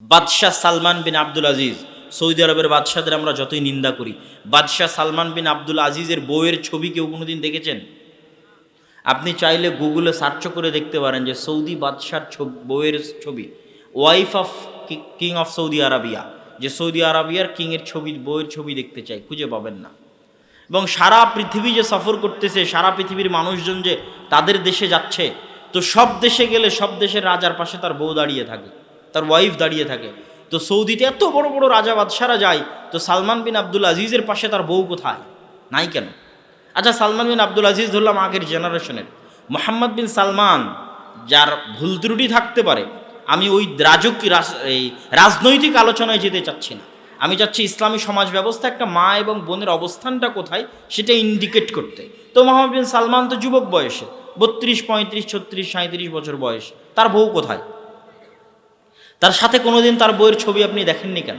বাদশাহ সালমান বিন আব্দুল আজিজ, সৌদি আরবের বাদশাদের আমরা যতই নিন্দা করি, বাদশাহ সালমান বিন আব্দুল আজিজের বউয়ের ছবি কেউ কোনোদিন দেখেছেন? আপনি চাইলে গুগলে সার্চ করে দেখতে পারেন যে সৌদি বাদশার বউয়ের ছবি, wife of king of Saudi Arabia, যে সৌদি আরাবিয়ার কিংয়ের ছবি, বউয়ের ছবি দেখতে চাই, খুঁজে পাবেন না। এবং সারা পৃথিবী যে সফর করতেছে, সারা পৃথিবীর মানুষজন যে তাদের দেশে যাচ্ছে, তো সব দেশে গেলে সব দেশের রাজার পাশে তার বউ দাঁড়িয়ে থাকে, তার ওয়াইফ দাঁড়িয়ে থাকে। তো সৌদিতে এত বড় বড় রাজা বাদশারা যায়, তো সালমান বিন আব্দুল আজিজের পাশে তার বউ কোথায়? নাই কেন? আচ্ছা, সালমান বিন আব্দুল আজিজ ধরলাম আগের জেনারেশনের, মোহাম্মদ বিন সালমান, যার ভুল ত্রুটি থাকতে পারে, আমি ওই এই রাজনৈতিক আলোচনায় যেতে চাচ্ছি না। আমি চাচ্ছি ইসলামী সমাজ ব্যবস্থা একটা মা এবং বোনের অবস্থানটা কোথায় সেটা ইন্ডিকেট করতে। তো মোহাম্মদ বিন সালমান তো যুবক বয়সে, 32, 35, 36, 37 বছর বয়স, তার বউ কোথায়? তার সাথে কোনোদিন তার বউয়ের ছবি আপনি দেখেননি কেন?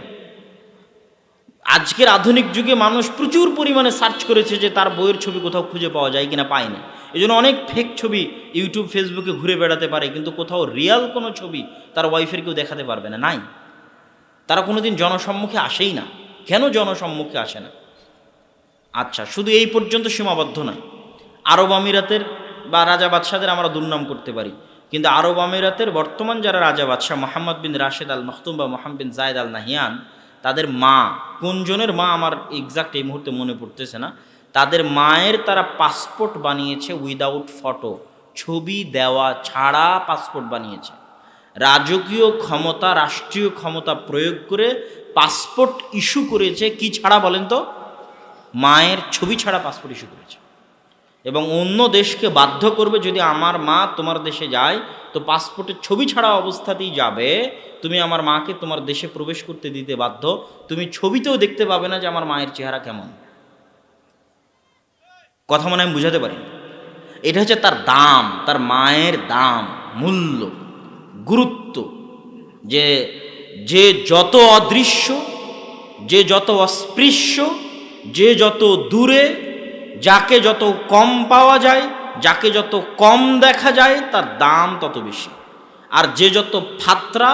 আজকের আধুনিক যুগে মানুষ প্রচুর পরিমাণে সার্চ করেছে যে তার বইয়ের ছবি কোথাও খুঁজে পাওয়া যায় কিনা, পায়নি। এই জন্য অনেক ফেক ছবি ইউটিউব ফেসবুকে ঘুরে বেড়াতে পারে, কিন্তু কোথাও রিয়াল কোনো ছবি তার ওয়াইফের কেউ দেখাতে পারবে না, নাই। তারা কোনোদিন জনসম্মুখে আসেই না। কেন জনসম্মুখে আসে না? আচ্ছা, শুধু এই পর্যন্ত সীমাবদ্ধ নয়। আরব আমিরাতের বা রাজা বাদশাদের আমরা দুর্নাম করতে পারি, কিন্তু আরব আমিরাতের বর্তমান যারা রাজা বাদশাহ, মোহাম্মদ বিন রাশেদ আল মখতুম বা মোহাম্মদ বিন জায়েদ আল নাহিয়ান, তাদের মা, কোনজনের মা আমার এক্সাক্ট এই মুহূর্তে মনে পড়তেছে না, তাদের মায়ের তারা পাসপোর্ট বানিয়েছে উইদাউট ফটো, ছবি দেওয়া ছাড়া পাসপোর্ট বানিয়েছে। রাজকীয় ক্ষমতা, রাষ্ট্রীয় ক্ষমতা প্রয়োগ করে পাসপোর্ট ইস্যু করেছে। কি ছাড়া বলেন তো? মায়ের ছবি ছাড়া পাসপোর্ট ইস্যু করেছে। এবং অন্য দেশকে বাধ্য করবে, যদি আমার মা তোমার দেশে যায় তো পাসপোর্টের ছবি ছাড়া অবস্থাতেই যাবে, তুমি আমার মাকে তোমার দেশে প্রবেশ করতে দিতে বাধ্য, তুমি ছবিতেও দেখতে পাবে না যে আমার মায়ের চেহারা কেমন। কথা মনে আমি বুঝাতে পারি? এটা হচ্ছে তার দাম, তার মায়ের দাম, মূল্য, গুরুত্ব। যে যে যত অদৃশ্য, যে যত অস্পৃশ্য, যে যত দূরে, যাকে যত কম পাওয়া যায়, যাকে যত কম দেখা যায়, তার দাম তত বেশি। আর যে যত ফাত্রা,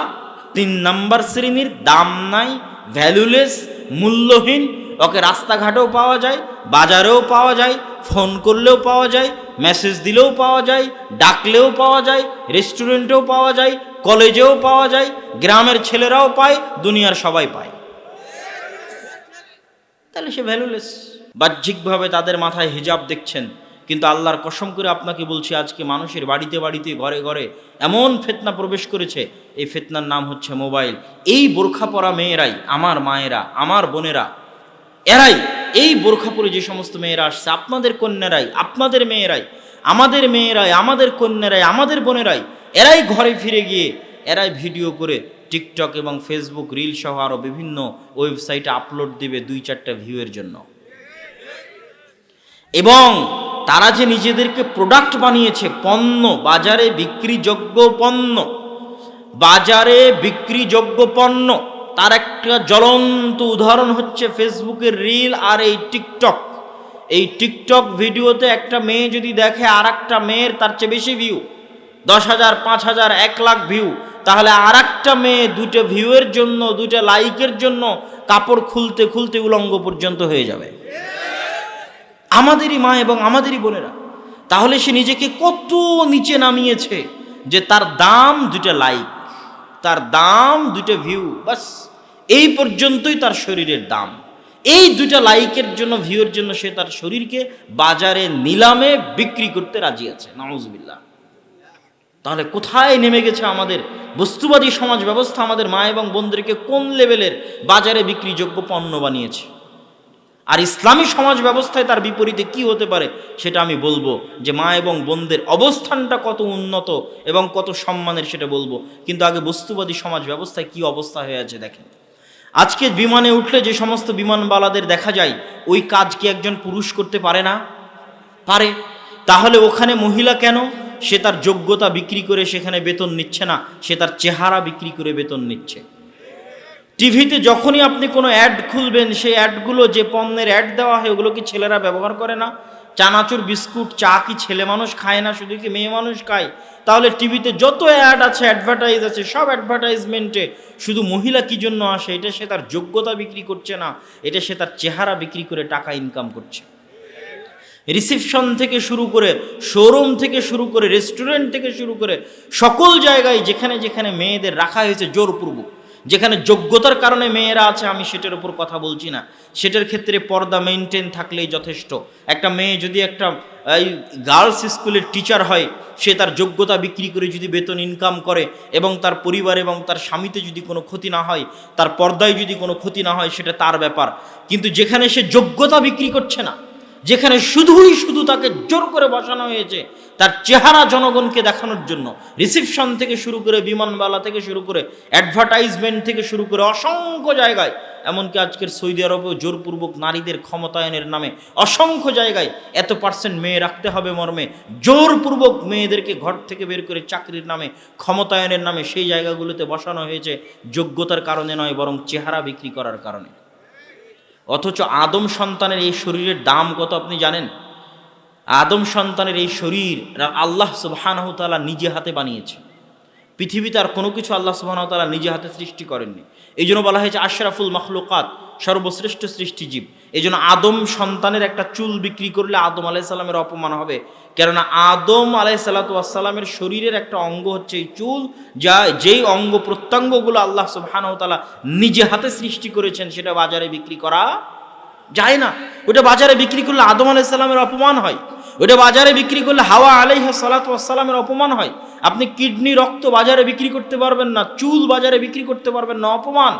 3 নাম্বার শ্রেণীর, দাম নাই, ভ্যালুলেস, মূল্যহীন, ওকে রাস্তাঘাটেও পাওয়া যায়, বাজারেও পাওয়া যায়, ফোন করলেও পাওয়া যায়, মেসেজ দিলেও পাওয়া যায়, ডাকলেও পাওয়া যায়, রেস্টুরেন্টেও পাওয়া যায়, কলেজেও পাওয়া যায়, গ্রামের ছেলেরাও পায়, দুনিয়ার সবাই পায়। তাহলে সে ভ্যালুলেস। বাহ্যিকভাবে তাদের মাথায় হিজাব দেখছেন, কিন্তু আল্লাহর কসম করে আপনাকে বলছি, আজকে মানুষের বাড়িতে বাড়িতে, ঘরে ঘরে এমন ফিতনা প্রবেশ করেছে, এই ফিতনার নাম হচ্ছে মোবাইল। এই বোরখা পরা মেয়েরাই, আমার মায়েরা, আমার বোনেরা, এরাই, এই বোরখা পরে যে সমস্ত মেয়েরা আসছে, আপনাদের কন্যারাই, আপনাদের মেয়েরাই, আমাদের মেয়েরাই, আমাদের কন্যারাই, আমাদের বোনেরাই, এরাই ঘরে ফিরে গিয়ে এরাই ভিডিও করে টিকটক এবং ফেসবুক রিল সহ আরও বিভিন্ন ওয়েবসাইটে আপলোড দিবে 2-4টা ভিউয়ের জন্য। এবং তারা যে নিজেদেরকে প্রোডাক্ট বানিয়েছে, পণ্য, বাজারে বিক্রিযোগ্য পণ্য, বাজারে বিক্রিযোগ্য পণ্য, তার একটা জ্বলন্ত উদাহরণ হচ্ছে ফেসবুকের রিল আর এই টিকটক। এই টিকটক ভিডিওতে একটা মেয়ে যদি দেখে আর একটা মেয়ের তার চেয়ে বেশি ভিউ, 10,000, 5,000, 1 লাখ ভিউ, তাহলে আর একটা মেয়ে 2টা ভিউয়ের জন্য, 2টা লাইকের জন্য কাপড় খুলতে খুলতে উলঙ্গ পর্যন্ত হয়ে যাবে। আমাদেরই মা এবং আমাদেরই বোনেরা। তাহলে সে নিজেকে কত নিচে নামিয়েছে যে তার দাম 2টা লাইক, তার দাম 2টা ভিউ, বাস এই পর্যন্তই তার শরীরের দাম। এই 2টা লাইকের জন্য, ভিউয়ের জন্য সে তার শরীরকে বাজারে নিলামে বিক্রি করতে রাজি আছে। নাউজুবিল্লাহ। তাহলে কোথায় নেমে গেছে আমাদের বস্তুবাদী সমাজ ব্যবস্থা? আমাদের মা এবং বোনদেরকে কোন লেভেলের বাজারে বিক্রিযোগ্য পণ্য বানিয়েছে? আর ইসলামী সমাজ ব্যবস্থায় তার বিপরীতে কি হতে পারে সেটা আমি বলবো, যে মা এবং বোনদের অবস্থানটা কত উন্নত এবং কত সম্মানের সেটা বলবো। কিন্তু আগে বস্তুবাদী সমাজ ব্যবস্থায় কি অবস্থা হয়ে আছে দেখেন। আজকে বিমানে উঠলে যে সমস্ত বিমানবালাদের দেখা যায়, ওই কাজ কি একজন পুরুষ করতে পারে না? পারে। তাহলে ওখানে মহিলা কেন? সে তার যোগ্যতা বিক্রি করে সেখানে বেতন নিচ্ছে না, সে তার চেহারা বিক্রি করে বেতন নিচ্ছে। টিভিতে যখনই আপনি কোনো অ্যাড খুলবেন, সেই অ্যাডগুলো, যে পণ্যের অ্যাড দেওয়া হয়, ওগুলো কি ছেলেরা ব্যবহার করে না? চানাচুর বিস্কুট চা কি ছেলে মানুষ খায় না, শুধু কি মেয়ে মানুষ খায়? তাহলে টিভিতে যত অ্যাড আছে, অ্যাডভার্টাইজ আছে, সব অ্যাডভার্টাইজমেন্টে শুধু মহিলা কি জন্য আসে? এটা সে তার যোগ্যতা বিক্রি করছে না, এটা সে তার চেহারা বিক্রি করে টাকা ইনকাম করছে। রিসেপশন থেকে শুরু করে, শোরুম থেকে শুরু করে, রেস্টুরেন্ট থেকে শুরু করে সকল জায়গায় যেখানে যেখানে মেয়েদের রাখা হয়েছে জোরপূর্বক, যেখানে যোগ্যতার কারণে মেয়েরা আছে, আমি সেটার উপর কথা বলছি না, সেটার ক্ষেত্রে পর্দা মেনটেন থাকলেই যথেষ্ট। একটা মেয়ে যদি একটা গার্লস স্কুলের টিচার হয়, সে তার যোগ্যতা বিক্রি করে যদি বেতন ইনকাম করে এবং তার পরিবার এবং তার স্বামীতে যদি কোনো ক্ষতি না হয়, তার পর্দায় যদি কোনো ক্ষতি না হয়, সেটা তার ব্যাপার। কিন্তু যেখানে সে যোগ্যতা বিক্রি করছে না, যেখানে শুধু তাকে জোর করে বসানো হয়েছে তার চেহারা জনগণকে দেখানোর জন্য, রিসেপশন থেকে শুরু করে, বিমানবালা থেকে শুরু করে, অ্যাডভার্টাইজমেন্ট থেকে শুরু করে অসংখ্য জায়গায়, এমনকি আজকের সৌদি আরবেও জোরপূর্বক নারীদের ক্ষমতায়নের নামে অসংখ্য জায়গায় এত % মেয়ে রাখতে হবে মর্মে জোরপূর্বক মেয়েদেরকে ঘর থেকে বের করে চাকরির নামে, ক্ষমতায়নের নামে সেই জায়গাগুলোতে বসানো হয়েছে যোগ্যতার কারণে নয়, বরং চেহারা বিক্রি করার কারণে। অথচ আদম সন্তানের এই শরীরের দাম কত আপনি জানেন? আদম সন্তানের এই শরীর আল্লাহ সুবহানাহু ওয়া তাআলা নিজে হাতে বানিয়েছে। পৃথিবীতে আর কোনো কিছু আল্লাহ সুবহানাহু ওয়া তাআলা নিজে হাতে সৃষ্টি করেননি। এই জন্য বলা হয়েছে আশরাফুল মাখলুকাত, সর্বশ্রেষ্ঠ সৃষ্টিজীব। এই জন্য আদম সন্তানের একটা চুল বিক্রি করলে আদম আলাইহিস সালামের অপমান হবে, কেননা আদম আলাইহিস সালাতু ওয়াস সালামের শরীরের একটা অঙ্গ হচ্ছে এই চুল, যেই অঙ্গ প্রত্যঙ্গগুলো আল্লাহ সুবহানাহু ওয়া তাআলা নিজে হাতে সৃষ্টি করেছেন, সেটা বাজারে বিক্রি করা যায় না। ওটা বাজারে বিক্রি করলে আদম আলাইহিস সালামের অপমান হয়, ওটা বাজারে বিক্রি করলে হাওয়া আলাইহিস সালাতু ওয়াস সালামের অপমান হয়। আপনি কিডনি, রক্ত বাজারে বিক্রি করতে পারবেন না, চুল বাজারে বিক্রি করতে পারবেন না, অপমান।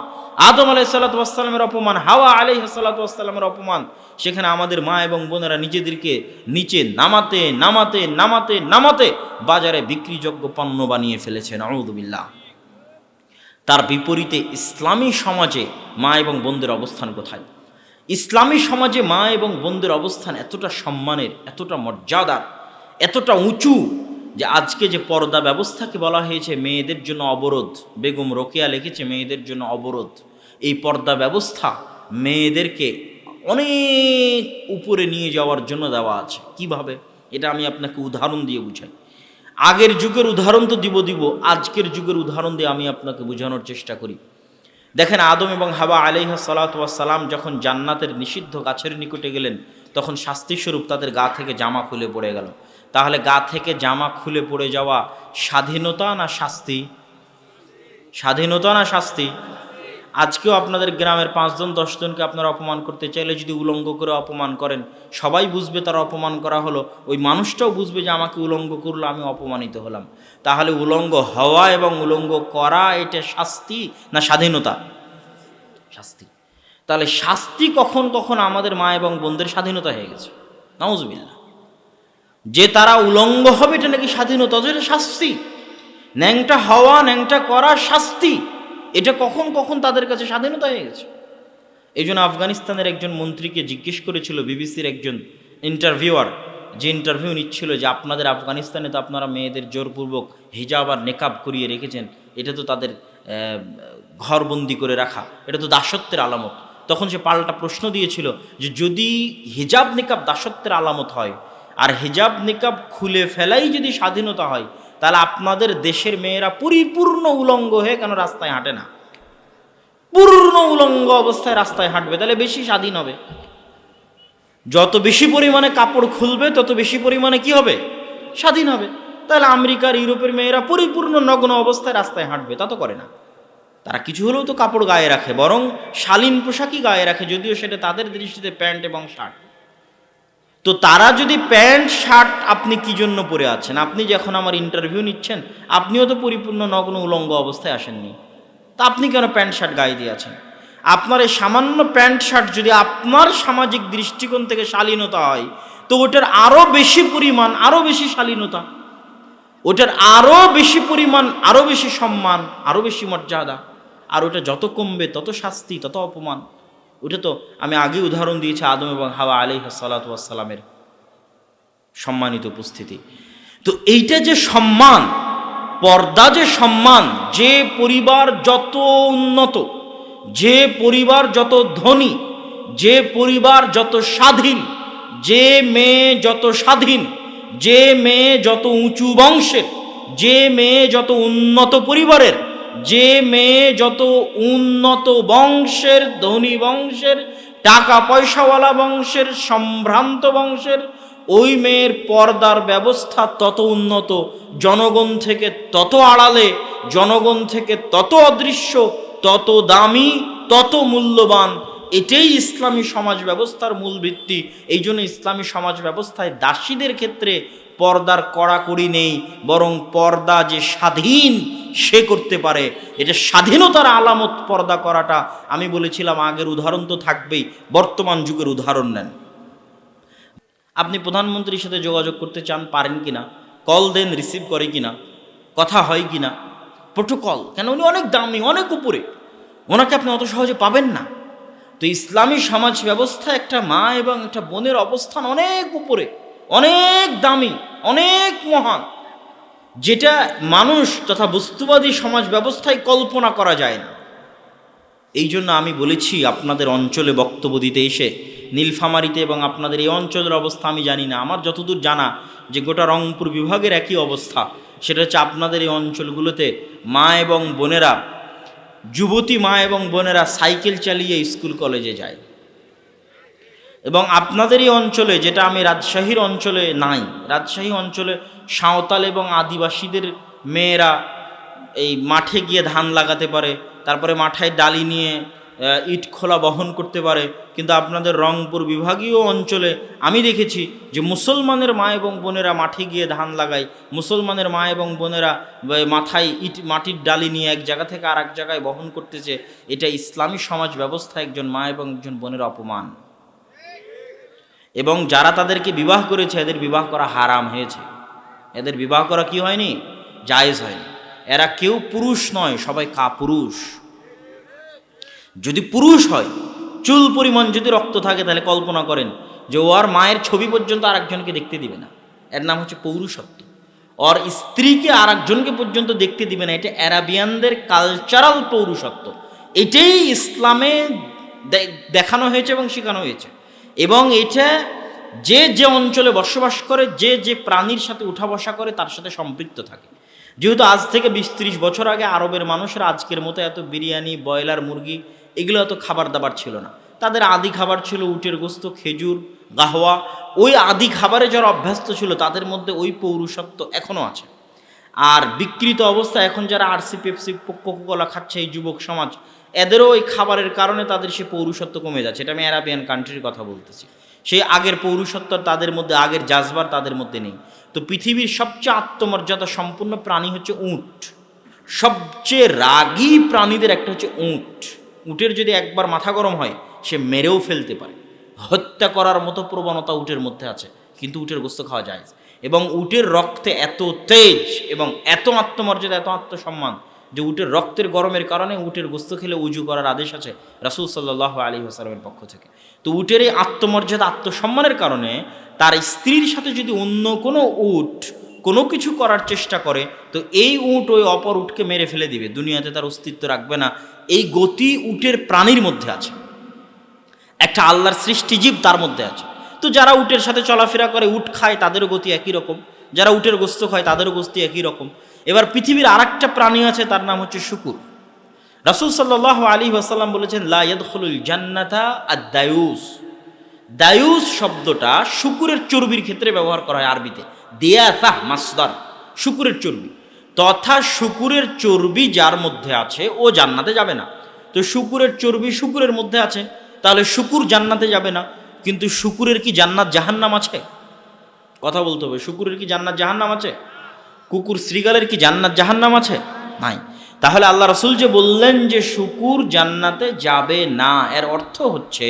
আদম আলাইহিস সালাতু ওয়াস সালামের অপমান, হাওয়া আলাইহিস সালাতু ওয়াস সালামের অপমান। সেখানে আমাদের মা এবং বোনেরা নিজেদেরকে নিচে নামাতে নামাতে নামাতে নামাতে বাজারে বিক্রিযোগ্য পণ্য বানিয়ে ফেলেছে, নাউযু বিল্লাহ। তার বিপরীতে ইসলামী সমাজে মা এবং বোনদের অবস্থান কোথায়? ইসলামী সমাজে মা এবং বোনদের অবস্থান এতটা সম্মানের, এতটা মর্যাদার, এতটা উঁচু যে আজকে যে পর্দা ব্যবস্থাকে বলা হয়েছে মেয়েদের জন্য অবরোধ, বেগম রোকেয়া লিখেছে মেয়েদের জন্য অবরোধ। এই পর্দা ব্যবস্থা মেয়েদেরকে অনেক উপরে নিয়ে যাওয়ার জন্য দেওয়া আছে। কিভাবে? এটা আমি আপনাকে উদাহরণ দিয়ে বুঝাই। আগের যুগের উদাহরণ তো দিব, আজকের যুগের উদাহরণ দিয়ে আমি আপনাকে বোঝানোর চেষ্টা করি। দেখেন, আদম এবং হাওয়া আলাইহিস সালাতু ওয়াস সালাম যখন জান্নাতের নিষিদ্ধ গাছের নিকটে গেলেন, তখন শাস্তিস্বরূপ তাদের গা থেকে জামা খুলে পড়ে গেল। তাহলে গা থেকে জামা খুলে পড়ে যাওয়া স্বাধীনতা না শাস্তি? স্বাধীনতা না শাস্তি? আজকেও আপনাদের গ্রামের 5 জন 10 জনকে আপনারা অপমান করতে চাইলে যদি উলঙ্গ করে অপমান করেন, সবাই বুঝবে তারা অপমান করা হলো, ওই মানুষটাও বুঝবে যে আমাকে উলঙ্গ করলো, আমি অপমানিত হলাম। তাহলে উলঙ্গ হওয়া এবং উলঙ্গ করা এটা শাস্তি না স্বাধীনতা? শাস্তি। তাহলে শাস্তি কখন কখন আমাদের মা এবং বোনদের স্বাধীনতা হয়ে গেছে, নাউজুবিল্লাহ। যে তারা উলঙ্গ হবে এটা নাকি স্বাধীনতা? এটা শাস্তি। ন্যাংটা হওয়া, ন্যাংটা করা শাস্তি। এটা কখন কখন তাদের কাছে স্বাধীনতা হয়ে গেছে। এই জন্য আফগানিস্তানের একজন মন্ত্রীকে জিজ্ঞেস করেছিল বিবিসির একজন ইন্টারভিউয়ার, যে ইন্টারভিউ নিচ্ছিল, যে আপনাদের আফগানিস্তানে তো আপনারা মেয়েদের জোরপূর্বক হিজাব আর নেকাব করিয়ে রেখেছেন, এটা তো তাদের ঘরবন্দি করে রাখা, এটা তো দাসত্বের আলামত। তখন সে পাল্টা প্রশ্ন দিয়েছিল যে যদি হিজাব নিকাব দাসত্বের আলামত হয় আর হিজাব নিকাব খুলে ফেলাই যদি স্বাধীনতা হয়, তাহলে আপনাদের দেশের মেয়েরা পরিপূর্ণ উলঙ্গ হয়ে কেন রাস্তায় হাঁটে না? পূর্ণ উলঙ্গ অবস্থায় রাস্তায় হাঁটবে, তাহলে বেশি স্বাধীন হবে। যত বেশি পরিমাণে কাপড় খুলবে তত বেশি পরিমাণে কি হবে? স্বাধীন হবে। তাহলে আমেরিকার, ইউরোপের মেয়েরা পরিপূর্ণ নগ্ন অবস্থায় রাস্তায় হাঁটবে, তা তো করে না। তারা কিছু হলেও তো কাপড় গায়ে রাখে, বরং শালীন পোশাকই গায়ে রাখে, যদিও সেটা তাদের দৃষ্টিতে প্যান্ট এবং শার্ট। তো তারা যদি প্যান্ট শার্ট, আপনি কি জন্য পরে আছেন? আপনি যখন আমার ইন্টারভিউ নিচ্ছেন, আপনিও তো পরিপূর্ণ নগ্ন উলঙ্গ অবস্থায় আসেননি, তা আপনি কেন প্যান্ট শার্ট গায়ে দিয়ে আছেন? আপনার এই সামান্য প্যান্ট শার্ট যদি আপনার সামাজিক দৃষ্টিকোণ থেকে শালীনতা হয়, তো ওটার আরও বেশি পরিমাণ, আরও বেশি শালীনতা, ওটার আরও বেশি পরিমাণ, আরও বেশি সম্মান, আরও বেশি মর্যাদা। আর ওটা যত কমবে তত শাস্তি, তত অপমান। ওটা তো আমি আগে উদাহরণ দিয়েছি আদম এবং হাওয়া আলাইহিস সালাতু ওয়াস সালামের সম্মানিত উপস্থিতি। তো এইটা যে সম্মান, পর্দা যে সম্মান, যে পরিবার যত উন্নত, যে পরিবার যত ধনী, যে পরিবার যত স্বাধীন, যে মেয়ে যত স্বাধীন, যে মেয়ে যত উঁচু বংশের, যে মেয়ে যত উন্নত পরিবারের, যে মেয়ে যত উন্নত বংশের, ধনী বংশের, টাকা পয়সাওয়ালা বংশের, সম্ভ্রান্ত বংশের, ওই মেয়ের পর্দার ব্যবস্থা তত উন্নত, জনগণ থেকে তত আড়ালে, জনগণ থেকে তত অদৃশ্য, তত দামি, তত মূল্যবান। এটাই ইসলামী সমাজ ব্যবস্থার মূল ভিত্তি। এই জন্য ইসলামী সমাজ ব্যবস্থায় দাসীদের ক্ষেত্রে পর্দার কড়াকড়ি নেই, বরং পর্দা যে স্বাধীন সে করতে পারে, এটা স্বাধীনতার আলামত পর্দা করাটা। আমি বলেছিলাম আগের উদাহরণ তো থাকবেই, বর্তমান যুগের উদাহরণ নেন। আপনি প্রধানমন্ত্রীর সাথে যোগাযোগ করতে চান, পারেন কিনা? কল দেন, রিসিভ করে কিনা, কথা হয় কিনা, প্রোটোকল, কেন উনি অনেক দামি, অনেক উপরে, ওনাকে আপনি অত সহজে পাবেন না। তো ইসলামী সমাজ ব্যবস্থা একটা মা এবং একটা বোনের অবস্থান অনেক উপরে, অনেক দামি, অনেক মহান, যেটা মানুষ তথা বস্তুবাদী সমাজ ব্যবস্থায় কল্পনা করা যায় না। এই জন্য আমি বলেছি আপনাদের অঞ্চলে বক্তব্য দিতে এসে, নীলফামারীতে এবং আপনাদের এই অঞ্চলের অবস্থা আমি জানি না, আমার যতদূর জানা যে গোটা রংপুর বিভাগের একই অবস্থা, সেটা হচ্ছে আপনাদের এই অঞ্চলগুলোতে মা এবং বোনেরা, যুবতী মা এবং বোনেরা সাইকেল চালিয়ে স্কুল কলেজে যায়। এবং আপনাদের এই অঞ্চলে, যেটা আমি রাজশাহীর অঞ্চলে নাই, রাজশাহী অঞ্চলে সাঁওতাল এবং আদিবাসীদের মেয়েরা এই মাঠে গিয়ে ধান লাগাতে পারে, তারপরে মাথায় ডালি নিয়ে ইট খোলা বহন করতে পারে। কিন্তু আপনাদের রংপুর বিভাগীয় অঞ্চলে আমি দেখেছি যে মুসলমানের মা এবং বোনেরা মাঠে গিয়ে ধান লাগায়, মুসলমানের মা এবং বোনেরা মাথায় মাটির ডালি নিয়ে এক জায়গা থেকে আর এক জায়গায় বহন করতেছে। এটা ইসলামী সমাজ ব্যবস্থা একজন মা এবং একজন বোনের অপমান। এবং যারা তাদেরকে বিবাহ করেছে এদের বিবাহ করা হারাম হয়েছে, এদের বিবাহ করা কি হয়নি? জায়েজ হয়নি। এরা কেউ পুরুষ নয়, সবাই কাপুরুষ। যদি পুরুষ হয়, চুল পরিমাণ যদি রক্ত থাকে, তাহলে কল্পনা করেন যে ওর মায়ের ছবি পর্যন্ত আর একজনকে দেখতে দিবে না। এর নাম হচ্ছে পৌরুষত্ব। ওর স্ত্রীকে আর একজনকে পর্যন্ত দেখতে দিবে না। এটা অ্যারাবিয়ানদের কালচারাল পৌরুষত্ব। এটাই ইসলামে দেখানো হয়েছে এবং শেখানো হয়েছে। এবং এটা যে যে অঞ্চলে বসবাস করে, যে যে প্রাণীর সাথে উঠা বসা করে, তার সাথে সম্পৃক্ত থাকে। যেহেতু আজ থেকে 20-30 বছর আগে আরবের মানুষেরা আজকের মতো এত বিরিয়ানি, ব্রয়লার মুরগি এগুলো এত খাবার দাবার ছিল না। তাদের আদি খাবার ছিল উটের গোস্ত, খেজুর, গাহওয়া। ওই আদি খাবারে যারা অভ্যস্ত ছিল তাদের মধ্যে ওই পৌরুষত্ব এখনও আছে। আর বিকৃত অবস্থা এখন যারা আরসি, পেপসি, কোকাকোলা খাচ্ছে এই যুবক সমাজ, এদেরও ওই খাবারের কারণে তাদের সে পৌরুষত্ব কমে যাচ্ছে। এটা আমি অ্যারাবিয়ান কান্ট্রির কথা বলতেছি। সেই আগের পৌরুষত্ব তাদের মধ্যে, আগের জাজবার তাদের মধ্যে নেই। তো পৃথিবীর সবচেয়ে আত্মমর্যাদা সম্পূর্ণ প্রাণী হচ্ছে উট। সবচেয়ে রাগী প্রাণীদের একটা হচ্ছে উট। উটের যদি একবার মাথা গরম হয়, সে মেরেও ফেলতে পারে। হত্যা করার মতো প্রবণতা উটের মধ্যে আছে, কিন্তু উটের গোস্ত খাওয়া যায়। এবং উটের রক্তে এত তেজ এবং এত আত্মমর্যাদা, এত আত্মসম্মান যে উটের রক্তের গরমের কারণে উটের গোস্ত খেলে উজু করার আদেশ আছে রাসূল সাল্লাল্লাহু আলাইহি ওয়াসাল্লামের পক্ষ থেকে। তো উটের এই আত্মমর্যাদা, আত্মসম্মানের কারণে তার স্ত্রীর সাথে যদি অন্য কোনো উট কোনো কিছু করার চেষ্টা করে, তো এই উট ওই অপর উটকে মেরে ফেলে দিবে, দুনিয়াতে তার অস্তিত্ব রাখবে না। এই গতি উটের প্রাণীর মধ্যে আছে, একটা আল্লাহর সৃষ্টিজীব তার মধ্যে আছে। তো যারা উটের সাথে চলাফেরা করে, উট খায়, তাদেরও গতি একই রকম। যারা উটের গোস্ত খায়, তাদেরও গতি একই রকম। এবার পৃথিবীর আরেকটা প্রাণী আছে, তার নাম হচ্ছে শুকুর। রাসূল সাল্লাল্লাহু আলাইহি ওয়াসাল্লাম বলেছেন, লা ইয়াদখুলুল জান্নাতা আদ-দায়ুস। দায়ুস শব্দটা শুকুরের চর্বির ক্ষেত্রে ব্যবহার করা হয় আরবিতে। দিয়াসাহ মাসদার, শুকুরের চর্বি। তথা শুকুরের চর্বি যার মধ্যে আছে ও জান্নাতে যাবে না। তো শুকুরের চর্বি শুকুরের মধ্যে আছে, তাহলে শুকুর জান্নাতে যাবে না। কিন্তু শুকুরের কি জান্নাত জাহান্নাম আছে? কথা বলতে হবে। শুকুরের কি জান্নাত জাহান্নাম আছে? কুকুর শ্রীগালের কি জান্নাত জাহান্নাম আছে? নাই। তাহলে আল্লাহ রাসূল যে বললেন যে শুকুর জান্নাতে যাবে না, এর অর্থ হচ্ছে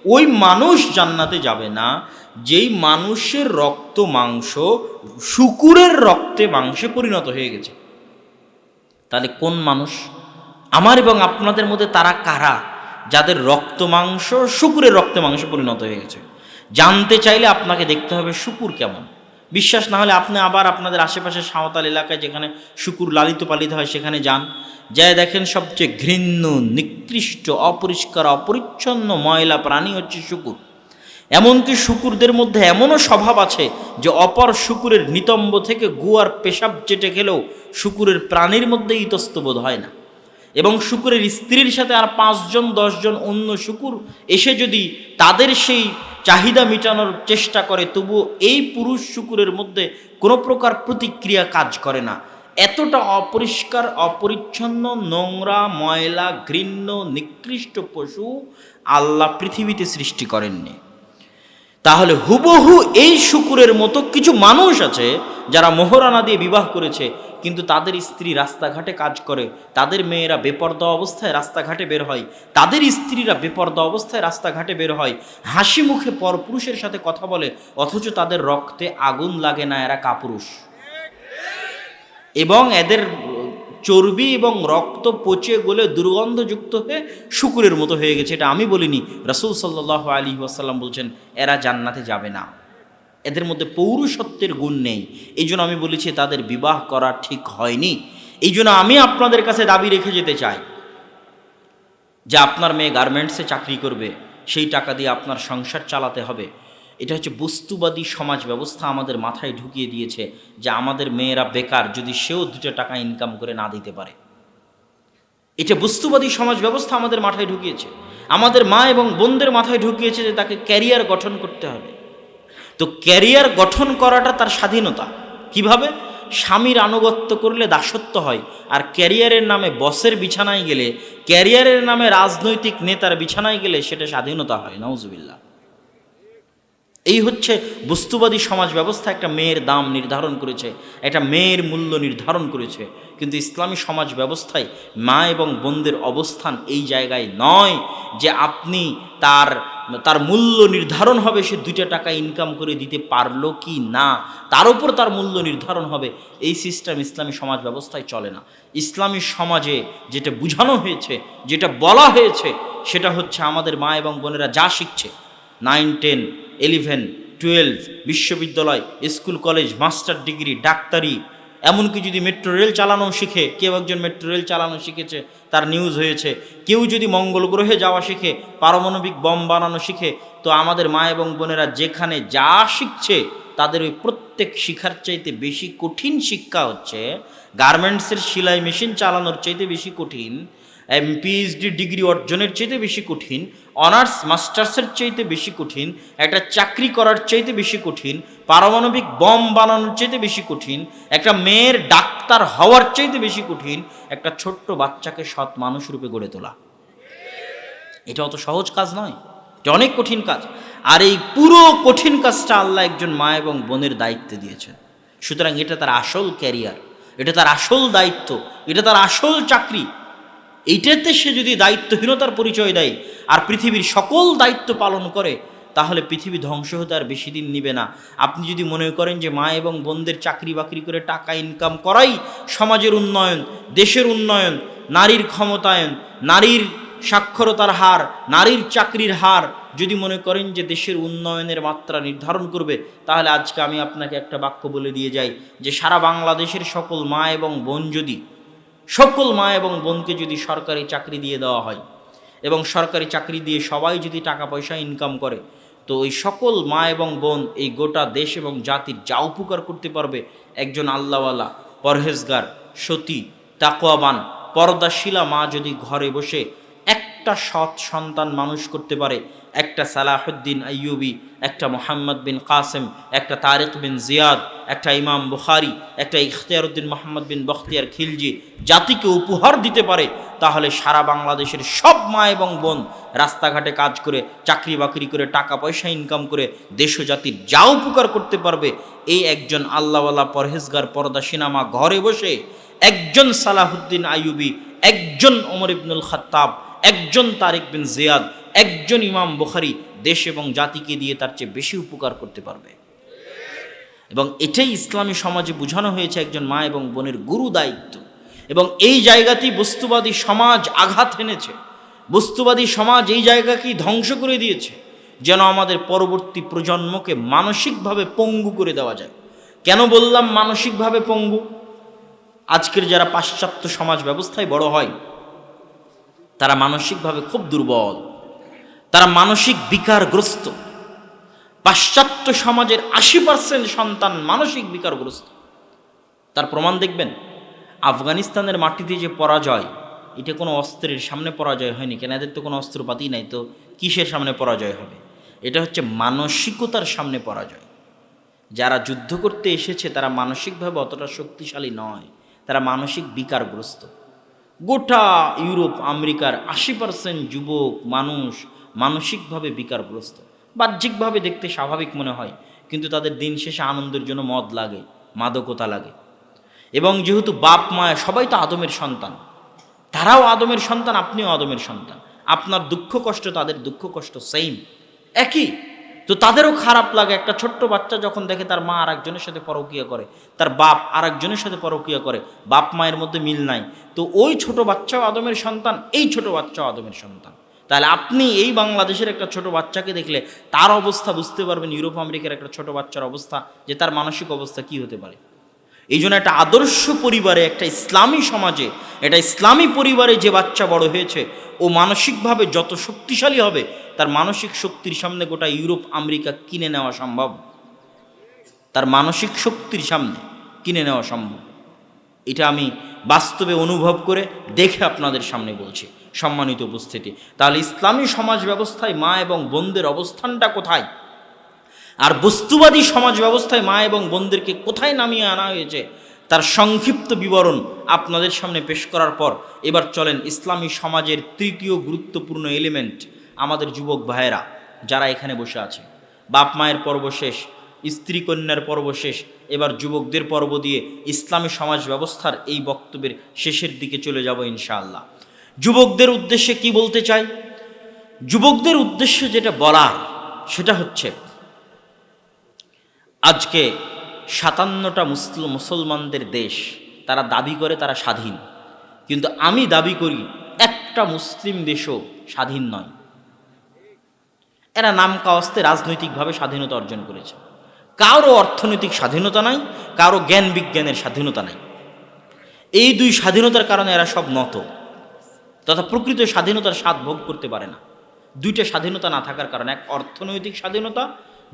ওই মানুষ জান্নাতে যাবে না যেই মানুষের রক্ত মাংস শুকুরের রক্তে মাংসে পরিণত হয়ে গেছে। তাহলে কোন মানুষ? আমার এবং আপনাদের মধ্যে তারা কারা যাদের রক্ত মাংস শুকুরের রক্তে মাংসে পরিণত হয়ে গেছে? জানতে চাইলে আপনাকে দেখতে হবে শুকুর কেমন। বিশ্বাস না হলে আপনি আবার আপনাদের আশেপাশে সাঁওতাল এলাকায় যেখানে শুকুর লালিত পালিত হয় সেখানে যান, যাই দেখেন সবচেয়ে ঘৃণ্য, নিকৃষ্ট, অপরিষ্কার, অপরিচ্ছন্ন, ময়লা প্রাণী হচ্ছে শুকুর। এমনকি শুকুরদের মধ্যে এমনও স্বভাব আছে যে অপর শুকুরের নিতম্ব থেকে গু আর পেশাব চেটে খেলেও শুকুরের প্রাণীর মধ্যে ইতস্তবোধ হয় না। এবং শুকুরের স্ত্রীর সাথে আর 5 জন 10 জন অন্য শুকুর এসে যদি তাদের সেই চাহিদা মেটানোর চেষ্টা করে, তবুও এই পুরুষ শুকুরের মধ্যে কোনো প্রকার প্রতিক্রিয়া কাজ করে না। এতটা অপরিষ্কার, অপরিচ্ছন্ন, নোংরা, ময়লা, ঘৃণ্য, নিকৃষ্ট পশু আল্লাহ পৃথিবীতে সৃষ্টি করেননি। তাহলে হুবহু এই শুকুরের মতো কিছু মানুষ আছে যারা মোহরানা দিয়ে বিবাহ করেছে, কিন্তু তাদের স্ত্রী রাস্তাঘাটে কাজ করে, তাদের মেয়েরা বেপর্দা অবস্থায় রাস্তাঘাটে বের হয়, তাদের স্ত্রীরা বেপর্দা অবস্থায় রাস্তাঘাটে বের হয়, হাসি মুখে পরপুরুষের সাথে কথা বলে, অথচ তাদের রক্তে আগুন লাগে না, এরা কাপুরুষ। এবং এদের চর্বি এবং রক্ত পচে গলে দুর্গন্ধযুক্ত হয়ে শুকুরের মতো হয়ে গেছে। এটা আমি বলিনি, রাসূল সাল্লাল্লাহু আলাইহি ওয়াসাল্লাম বলছেন এরা জান্নাতে যাবে না, এদের মধ্যে পৌরুষত্বের গুণ নেই। এই জন্য আমি বলেছি তাদের বিবাহ করা ঠিক হয়নি। এই জন্য আমি আপনাদের কাছে দাবি রেখে যেতে চাই যে আপনার মেয়ে গার্মেন্টসে চাকরি করবে, সেই টাকা দিয়ে আপনার সংসার চালাতে হবে। এটা হচ্ছে বস্তুবাদী সমাজ ব্যবস্থা আমাদের মাথায় ঢুকিয়ে দিয়েছে যে আমাদের মেয়েরা বেকার যদি সেও 2 টাকা ইনকাম করে না দিতে পারে। এটা বস্তুবাদী সমাজ ব্যবস্থা আমাদের মাথায় ঢুকিয়েছে, আমাদের মা এবং বোনদের মাথায় ঢুকিয়েছে যে তাকে ক্যারিয়ার গঠন করতে হবে। তো ক্যারিয়ার গঠন করাটা তার স্বাধীনতা। কিভাবে? স্বামীর আনুগত্য করলে দাসত্ব হয়, আর ক্যারিয়ারের নামে বসের বিছানায় গেলে, ক্যারিয়ারের নামে রাজনৈতিক নেতার বিছানায় গেলে সেটা স্বাধীনতা হয়। নাউজুবিল্লাহ। এই হচ্ছে বস্তুবাদী সমাজ ব্যবস্থা একটা মেয়ের দাম নির্ধারণ করেছে, একটা মেয়ের মূল্য নির্ধারণ করেছে। কিন্তু ইসলামী সমাজ ব্যবস্থায় মা এবং বোনদের অবস্থান এই জায়গায় নয় যে আপনি তার মূল্য নির্ধারণ হবে সে 2 টাকা ইনকাম করে দিতে পারলো কি না, তার উপর তার মূল্য নির্ধারণ হবে। এই সিস্টেম ইসলামী সমাজ ব্যবস্থায় চলে না। ইসলামী সমাজে যেটা বোঝানো হয়েছে, যেটা বলা হয়েছে, সেটা হচ্ছে আমাদের মা এবং বোনেরা যা শিখছে 9, 10, 11, 12, বিশ্ববিদ্যালয়, স্কুল, কলেজ, মাস্টার ডিগ্রি, ডাক্তারি, এমনকি যদি মেট্রো রেল চালানো শিখে, কেউ একজন মেট্রো রেল চালানো শিখেছে, তার নিউজ হয়েছে, কেউ যদি মঙ্গল গ্রহে যাওয়া শিখে, পারমাণবিক বম বানানো শিখে, তো আমাদের মা এবং বোনেরা যেখানে যা শিখছে তাদের ওই প্রত্যেক শিক্ষার চাইতে বেশি কঠিন শিক্ষা হচ্ছে গার্মেন্টসের সেলাই মেশিন চালানোর চাইতে বেশি কঠিন, পিএইচডি ডিগ্রি অর্জনের চাইতে বেশি কঠিন, অনার্স মাস্টার্সের চাইতে বেশি কঠিন, একটা চাকরি করার চাইতে বেশি কঠিন, পারমাণবিক বম বানানোর চাইতে বেশি কঠিন, একটা মেয়ের ডাক্তার হওয়ার চাইতে বেশি কঠিন একটা ছোট্ট বাচ্চাকে সৎ মানুষ রূপে গড়ে তোলা। এটা অত সহজ কাজ নয়, এটা অনেক কঠিন কাজ। আর এই পুরো কঠিন কাজটা আল্লাহ একজন মা এবং বোনের দায়িত্বে দিয়েছেন। সুতরাং এটা তার আসল ক্যারিয়ার, এটা তার আসল দায়িত্ব, এটা তার আসল চাকরি। এইটাতে সে যদি দায়িত্বহীনতার পরিচয় দেয় আর পৃথিবীর সকল দায়িত্ব পালন করে, তাহলে পৃথিবী ধ্বংস হতে আর বেশি দিন নিবে না। আপনি যদি মনে করেন যে মা এবং বোনদের চাকরি বাকরি করে টাকা ইনকাম করাই সমাজের উন্নয়ন, দেশের উন্নয়ন, নারীর ক্ষমতায়ন, নারীর সাক্ষরতার হার, নারীর চাকরির হার যদি মনে করেন যে দেশের উন্নয়নের মাত্রা নির্ধারণ করবে, তাহলে আজকে আমি আপনাকে একটা বাক্য বলে দিয়ে যাই যে সারা বাংলাদেশের সকল মা এবং বোন যদি, সকল মা এবং বোনকে যদি সরকারি চাকরি দিয়ে দেওয়া হয় এবং সরকারি চাকরি দিয়ে সবাই যদি টাকা পয়সা ইনকাম করে, তো ওই সকল মা এবং বোন এই গোটা দেশ এবং জাতির যা উপকার করতে পারবে, একজন আল্লাহওয়ালা, পরহেজগার, সতী, তাকওয়াবান, পর্দাশীলা মা যদি ঘরে বসে একটা সৎ সন্তান মানুষ করতে পারে, একটা সালাহুদ্দিন আইয়ুবী, একটা মোহাম্মদ বিন কাসেম, একটা তারিক বিন জিয়াদ, একটা ইমাম বুখারী, একটা ইখতিয়ারউদ্দিন মোহাম্মদ বিন বখতিয়ার খিলজি জাতিকে উপহার দিতে পারে, তাহলে সারা বাংলাদেশের সব মা এবং বোন রাস্তাঘাটে কাজ করে, চাকরি বাকরি করে, টাকা পয়সা ইনকাম করে দেশ ও জাতির যা উপকার করতে পারবে, এই একজন আল্লাহওয়ালা পরহেজগার পর্দাশীনা মা ঘরে বসে একজন সালাহুদ্দিন আইয়ুবী, একজন ওমর ইবনুল খাত্তাব, একজন তারিক বিন জিয়াদ, একজন ইমাম বুখারী দেশ এবং জাতিকে দিয়ে তার চেয়ে বেশি উপকার করতে পারবে। এবং এটাই ইসলামী সমাজে বোঝানো হয়েছে একজন মা এবং বোনের গুরু দায়িত্ব। এবং এই জায়গাতেই বস্তুবাদী সমাজ আঘাত এনেছে, বস্তুবাদী সমাজ এই জায়গাকেই ধ্বংস করে দিয়েছে, যেন আমাদের পরবর্তী প্রজন্মকে মানসিকভাবে পঙ্গু করে দেওয়া যায়। কেন বললাম মানসিকভাবে পঙ্গু? আজকের যারা পাশ্চাত্য সমাজ ব্যবস্থায় বড় হয় তারা মানসিকভাবে খুব দুর্বল, তারা মানসিক বিকারগ্রস্ত, পাশ্চাত্য সমাজের 80% সন্তান মানসিক বিকারগ্রস্ত। তার প্রমাণ দেখবেন, আফগানিস্তানের মাটিতে যে পরাজয়, এটা কোনো অস্ত্রের সামনে পরাজয় হয়নি। কেন, এদের তো কোনো অস্ত্রপাতি নাই, তো কিসের সামনে পরাজয় হবে? এটা হচ্ছে মানসিকতার সামনে পরাজয়। যারা যুদ্ধ করতে এসেছে তারা মানসিকভাবে অতটা শক্তিশালী নয়, তারা মানসিক বিকারগ্রস্ত। গোটা ইউরোপ আমেরিকার 80% যুবক মানুষ মানসিকভাবে বিকারগ্রস্ত। বাহ্যিকভাবে দেখতে স্বাভাবিক মনে হয়, কিন্তু তাদের দিন শেষে আনন্দের জন্য মদ লাগে, মাদকতা লাগে। এবং যেহেতু বাপ মায়া সবাই তো আদমের সন্তান, তারাও আদমের সন্তান, আপনিও আদমের সন্তান, আপনার দুঃখ কষ্ট তাদের দুঃখ কষ্ট সেম, একই। তো তাদেরও খারাপ লাগে একটা ছোট্ট বাচ্চা যখন দেখে তার মা আর একজনের সাথে পরকীয়া করে, তার বাপ আর একজনের সাথে পরকীয়া করে, বাপ মায়ের মধ্যে মিল নাই। তো ওই ছোট বাচ্চাও আদমের সন্তান, এই ছোট বাচ্চাও আদমের সন্তান। তাহলে আপনি এই বাংলাদেশের একটা ছোট বাচ্চাকে দেখলে তার অবস্থা বুঝতে পারবেন ইউরোপ আমেরিকার একটা ছোট বাচ্চার অবস্থা, যে তার মানসিক অবস্থা কি হতে পারে। এই জন্য একটা আদর্শ পরিবারে, একটা ইসলামী সমাজে, একটা ইসলামী পরিবারে যে বাচ্চা বড় হয়েছে, ও মানসিকভাবে যত শক্তিশালী হবে, তার মানসিক শক্তির সামনে গোটা ইউরোপ আমেরিকা কিনে নেওয়া সম্ভব। তার মানসিক শক্তির সামনে কিনে নেওয়া সম্ভব। এটা আমি বাস্তবে অনুভব করে দেখে আপনাদের সামনে বলছি, সম্মানিত উপস্থিতি। তাহলে ইসলামী সমাজ ব্যবস্থায় মা এবং বোনদের অবস্থানটা কোথায়, আর বস্তুবাদী সমাজ ব্যবস্থায় মা এবং বোনদেরকে কোথায় নামিয়ে আনা হয়েছে, তার সংক্ষিপ্ত বিবরণ আপনাদের সামনে পেশ করার পর এবার চলেন ইসলামী সমাজের তৃতীয় গুরুত্বপূর্ণ এলিমেন্ট, আমাদের যুবক ভাইয়েরা যারা এখানে বসে আছে। বাপ মায়ের পর্ব শেষ, স্ত্রী কন্যার পর্ব শেষ, এবার যুবকদের পর্ব দিয়ে ইসলামী সমাজ ব্যবস্থার এই বক্তব্যের শেষের দিকে চলে যাব ইনশাআল্লাহ। যুবকদের উদ্দেশ্যে কি বলতে চাই? যুবকদের উদ্দেশ্যে যেটা বলার সেটা হচ্ছে, আজকে 57টা মুসলমানদের দেশ, তারা দাবি করে তারা স্বাধীন, কিন্তু আমি দাবি করি একটা মুসলিম দেশও স্বাধীন নয়। এরা নাম কাওয়াস্তে রাজনৈতিকভাবে স্বাধীনতা অর্জন করেছে। কারো অর্থনৈতিক স্বাধীনতা নাই, কারো জ্ঞান বিজ্ঞানের স্বাধীনতা নাই। এই দুই স্বাধীনতার কারণে এরা সব নত, তথা প্রকৃত স্বাধীনতার স্বাদ ভোগ করতে পারে না। দুইটা স্বাধীনতা না থাকার কারণে, এক অর্থনৈতিক স্বাধীনতা,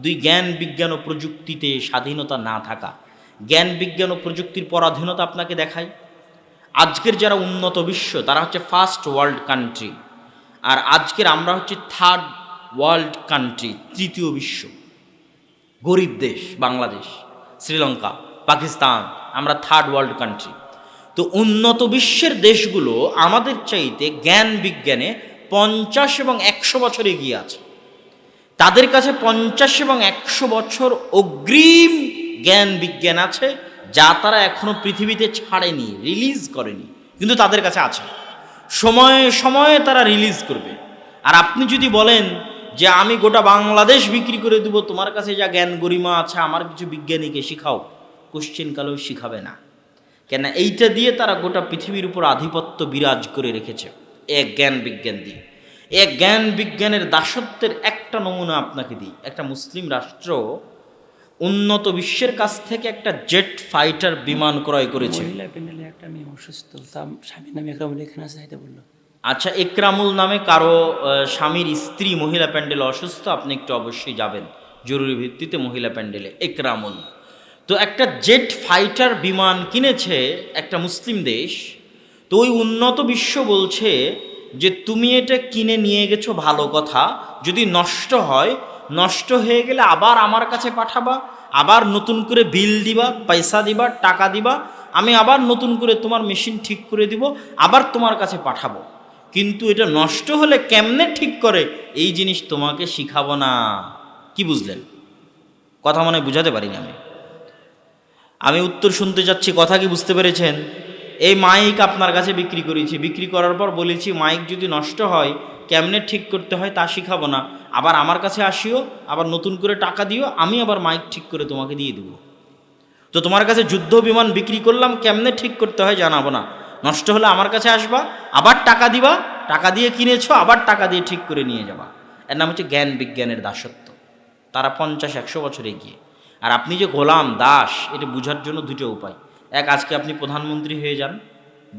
দুই জ্ঞান বিজ্ঞান ও প্রযুক্তিতে স্বাধীনতা না থাকা। জ্ঞান বিজ্ঞান ও প্রযুক্তির পরাধীনতা আপনাকে দেখায়। আজকের যারা উন্নত বিশ্ব তারা হচ্ছে ফার্স্ট ওয়ার্ল্ড কান্ট্রি, আর আজকের আমরা হচ্ছে থার্ড ওয়ার্ল্ড কান্ট্রি, তৃতীয় বিশ্ব। গরিব দেশ বাংলাদেশ, শ্রীলঙ্কা, পাকিস্তান, আমরা থার্ড ওয়ার্ল্ড কান্ট্রি। তো উন্নত বিশ্বের দেশগুলো আমাদের চাইতে জ্ঞান বিজ্ঞানে 50 এবং 100 বছর এগিয়ে আছে। তাদের কাছে 50 এবং 100 বছর অগ্রিম জ্ঞান বিজ্ঞান আছে, যা তারা এখনো পৃথিবীতে ছাড়েনি, রিলিজ করেনি, কিন্তু তাদের কাছে আছে। সময়ে সময়ে তারা রিলিজ করবে। আর আপনি যদি বলেন যে আমি গোটা বাংলাদেশ বিক্রি করে দেবো, তোমার কাছে যা জ্ঞান গরিমা আছে আমার কিছু বিজ্ঞানীকে শিখাও, কোশ্চেন কালেও শিখাবে না। কেন, এইটা দিয়ে তারা গোটা পৃথিবীর উপর আধিপত্য বিরাজ করে রেখেছে, এক জ্ঞান বিজ্ঞান দিয়ে। এক জ্ঞান বিজ্ঞানের দাসত্বের একটা নমুনা আপনাকে দিই। একটা মুসলিম রাষ্ট্র উন্নত বিশ্বের কাছ থেকে একটা জেট ফাইটার বিমান ক্রয় করেছে। আচ্ছা, একরামুল নামে কারো স্বামীর স্ত্রী মহিলা প্যান্ডেলে অসুস্থ, আপনি একটু অবশ্যই যাবেন জরুরি ভিত্তিতে মহিলা প্যান্ডেলে। একরামুল তো একটা জেট ফাইটার বিমান কিনেছে একটা মুসলিম দেশ। তো ওই উন্নত বিশ্ব বলছে যে তুমি এটা কিনে নিয়ে গেছো ভালো কথা, যদি নষ্ট হয়, নষ্ট হয়ে গেলে আবার আমার কাছে পাঠাবা, আবার নতুন করে বিল দিবা, পয়সা দিবা, টাকা দিবা, আমি আবার নতুন করে তোমার মেশিন ঠিক করে দিব, আবার তোমার কাছে পাঠাবো। কিন্তু এটা নষ্ট হলে কেমনে ঠিক করে এই জিনিস তোমাকে শিখাবো না। কি বুঝলেন? কথা মনে বুঝাতে পারিনি আমি উত্তর শুনতে যাচ্ছি, কথা কি বুঝতে পেরেছেন? এই মাইক আপনার কাছে বিক্রি করেছি, বিক্রি করার পর বলেছি মাইক যদি নষ্ট হয় কেমনে ঠিক করতে হয় তা শিখাবো না, আবার আমার কাছে আসিও, আবার নতুন করে টাকা দিও, আমি আবার মাইক ঠিক করে তোমাকে দিয়ে দেবো। তো তোমার কাছে যুদ্ধ বিমান বিক্রি করলাম, কেমনে ঠিক করতে হয় জানাবো না, নষ্ট হলে আমার কাছে আসবা, আবার টাকা দিবা, টাকা দিয়ে কিনেছো, আবার টাকা দিয়ে ঠিক করে নিয়ে যাবা। এর নাম হচ্ছে জ্ঞান বিজ্ঞানের দাসত্ব। তারা 50-100 বছর এগিয়ে। আর আপনি যে গোলাম দাস, এটা বোঝার জন্য দুটো উপায়। এক, আজকে আপনি প্রধানমন্ত্রী হয়ে যান,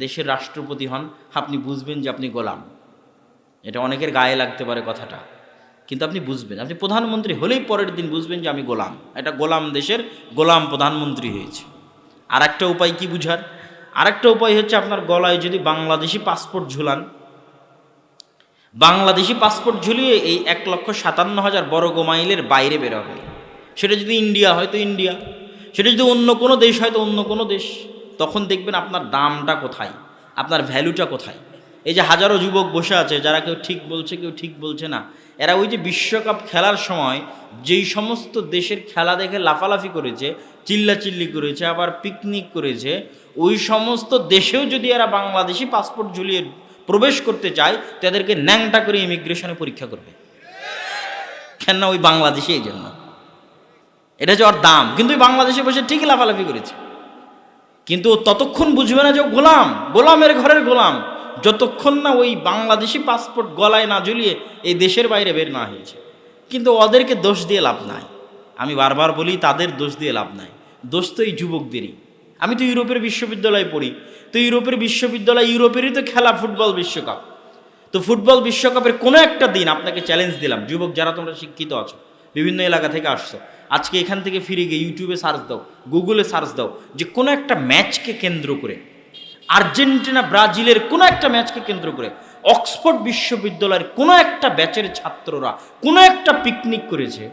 দেশের রাষ্ট্রপতি হন, আপনি বুঝবেন যে আপনি গোলাম। এটা অনেকের গায়ে লাগতে পারে কথাটা, কিন্তু আপনি বুঝবেন, আপনি প্রধানমন্ত্রী হলেই পরের দিন বুঝবেন যে আমি গোলাম, এটা গোলাম দেশের গোলাম প্রধানমন্ত্রী হয়েছে। আর একটা উপায় কি বুঝার, আরেকটা উপায় হচ্ছে আপনার গলায় যদি বাংলাদেশি পাসপোর্ট ঝুলান, বাংলাদেশি পাসপোর্ট ঝুলিয়ে এই 1,57,000 বর্গ মাইলের বাইরে বের হবে। সেটা যদি ইন্ডিয়া হয় তো ইন্ডিয়া, সেটা যদি অন্য কোনো দেশ হয় তো অন্য কোনো দেশ। তখন দেখবেন আপনার দামটা কোথায়, আপনার ভ্যালুটা কোথায়। এই যে হাজারো যুবক বসে আছে, যারা কেউ ঠিক বলছে কেউ ঠিক বলছে না, এরা ওই যে বিশ্বকাপ খেলার সময় যেই সমস্ত দেশের খেলা দেখে লাফালাফি করেছে, চিল্লাচিল্লি করেছে, আবার পিকনিক করেছে, ওই সমস্ত দেশেও যদি এরা বাংলাদেশি পাসপোর্ট ঝুলিয়ে প্রবেশ করতে চায়, তাদেরকে ন্যাংটা করে ইমিগ্রেশনে পরীক্ষা করবে। কেন না, ওই বাংলাদেশে এই জন্য, এটা হচ্ছে ওর দাম। কিন্তু ওই বাংলাদেশে বসে ঠিকই লাফালাফি করেছে, কিন্তু ততক্ষণ বুঝবে না যে গোলাম, গোলামের ঘরের গোলাম, যতক্ষণ না ওই বাংলাদেশি পাসপোর্ট গলায় না ঝুলিয়ে এই দেশের বাইরে বের না হয়েছে। কিন্তু ওদেরকে দোষ দিয়ে লাভ নাই, আমি বারবার বলি তাদের দোষ দিয়ে লাভ নাই, দোষ তো এই যুবকদেরই। আমি তো ইউরোপের বিশ্ববিদ্যালয়ে পড়ি, তো ইউরোপের বিশ্ববিদ্যালয়, ইউরোপেরই তো খেলা ফুটবল বিশ্বকাপ। তো ফুটবল বিশ্বকাপের কোনো একটা দিন আপনাকে চ্যালেঞ্জ দিলাম, যুবক যারা তোমরা শিক্ষিত আছো, বিভিন্ন এলাকা থেকে আসছো, আজকে এখান থেকে ফিরে গিয়ে ইউটিউবে সার্চ দাও, গুগলে সার্চ দাও, যে কোনো একটা ম্যাচকে কেন্দ্র করে, আর্জেন্টিনা ব্রাজিলের কোনো একটা ম্যাচকে কেন্দ্র করে অক্সফোর্ড বিশ্ববিদ্যালয়ের কোনো একটা ব্যাচের ছাত্ররা কোনো একটা পিকনিক করেছে,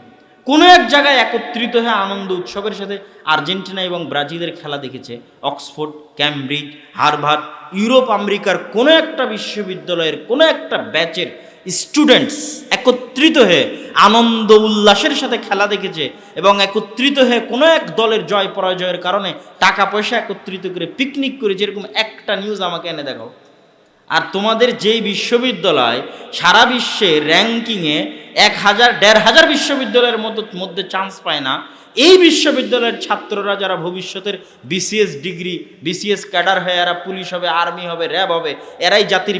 কোনো এক জায়গায় একত্রিত হয়ে আনন্দ উৎসবের সাথে আর্জেন্টিনা এবং ব্রাজিলের খেলা দেখেছে। অক্সফোর্ড, ক্যামব্রিজ, হার্ভার্ড, ইউরোপ আমেরিকার কোনো একটা বিশ্ববিদ্যালয়ের কোনো একটা ব্যাচের স্টুডেন্টস একত্রিত হয়ে আনন্দ উল্লাসের সাথে খেলা দেখেছে, এবং একত্রিত হয়ে কোনো এক দলের জয় পরাজয়ের কারণে টাকা পয়সা একত্রিত করে পিকনিক করেছে। এরকম একটা নিউজ আমাকে এনে দেখাও। আর তোমাদের যেই বিশ্ববিদ্যালয় সারা বিশ্বে র্যাঙ্কিংয়ে 1,000-1,500 বিশ্ববিদ্যালয়ের মধ্যে চান্স পায় না, এই বিশ্ববিদ্যালয়ের ছাত্ররা যারা ভবিষ্যতের বিসিএস ডিগ্রি, বিসিএস ক্যাডার হয়ে এরা পুলিশ হবে, আর্মি হবে, র্যাব হবে, এরাই জাতির